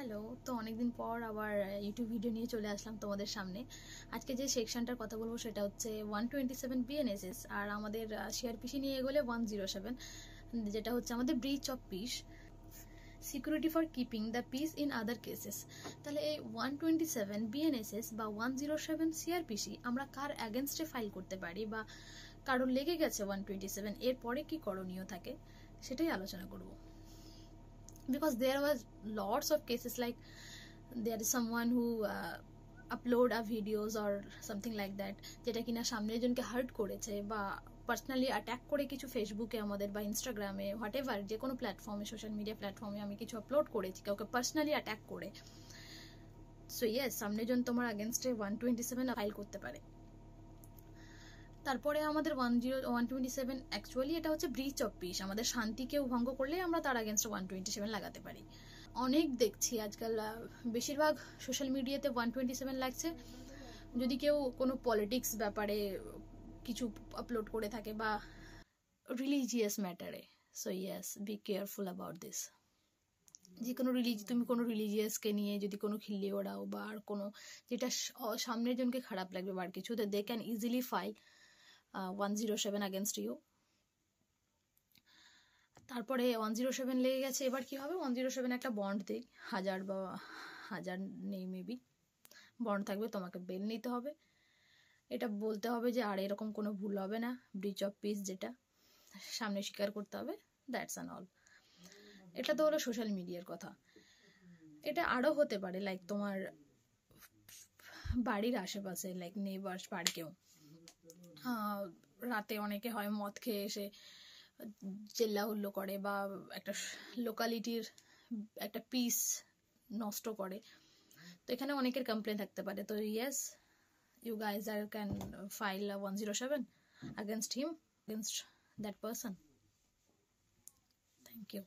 Hello, তো অনেকদিন পর আবার ইউটিউব ভিডিও নিয়ে চলে আসলাম তোমাদের সামনে। আজকে যে সেকশনটার কথা বলবো সেটা হচ্ছে 127 বিএনএসএস, আর আমাদের সিআরপিসি নিয়ে এগোলে 107, যেটা হচ্ছে আমাদের breach of piece, security for keeping the piece in other cases. তাহলে এই 127 বিএনএসএস বা 107 সিআরপিসি আমরা কার অ্যাগেনস্টে ফাইল করতে পারি, বা কারোর লেগে গেছে 127, এরপরে কি করণীয় থাকে সেটাই আলোচনা করব। Because there was lots of cases like there is someone who upload a videos or something like that যেটা কিনা সামনের জনকে হার্ট করেছে, বা পার্সোনালি অ্যাটাক করে কিছু ফেসবুকে আমাদের বা ইনস্টাগ্রামে হোয়াট এভার যে কোনো প্ল্যাটফর্মে, সোশ্যাল মিডিয়া প্ল্যাটফর্মে আমি কিছু আপলোড করেছি কাউকে পার্সোনালি অ্যাটাক করে। সো ইয়েস, সামনের জন তোমার আগেনস্টে 127 ফাইল করতে পারে। তারপরে আমাদের 127 অ্যাকচুয়ালি এটা হচ্ছে ব্রিচ অফ পিস, আমাদের শান্তি কেউ ভঙ্গ করলে আমরা তার আগেনস্টে 127 লাগাতে পারি। অনেক দেখছি আজকাল বেশিরভাগ সোশ্যাল মিডিয়াতে 127 লাগছে যদি কেউ কোনো পলিটিক্স ব্যাপারে কিছু আপলোড করে থাকে বা রিলিজিয়াস ম্যাটারে। So yes, be careful about this. যে কোনো তুমি কোনো রিলিজিয়াসকে নিয়ে যদি কোনো খিল্লি ওড়াও বা আর কোনো যেটা সামনের জনকে খারাপ লাগবে বা আর কিছু, they can easily file 107 against you। তারপরে 107 লেগে গেছে, এবার কি হবে? 107 একটা বন্ড দেই, 1000 বা 1000 নেই মেবি, বন্ড থাকবে, তোমাকে বেল নিতে হবে, এটা বলতে হবে যে আর এরকম কোনো ভুল হবে না, ব্রিচ অফ পিস যেটা সামনে স্বীকার করতে হবে, দ্যাটস অ্যান অল। এটা তো হলো সোশ্যাল মিডিয়ার কথা। এটা আরও হতে পারে, লাইক তোমার বাড়ির আশেপাশে, লাইক নেইবার্স পার্কেও রাতে অনেকে হয় মদ খেয়ে এসে চেল্লাহুল্লো করে বা একটা লোকালিটির একটা পিস নষ্ট করে, তো এখানে অনেকের কমপ্লেন থাকতে পারে। তো ইয়েস, ইউ গাইজ আর can file 107 against him, against that person. Thank you.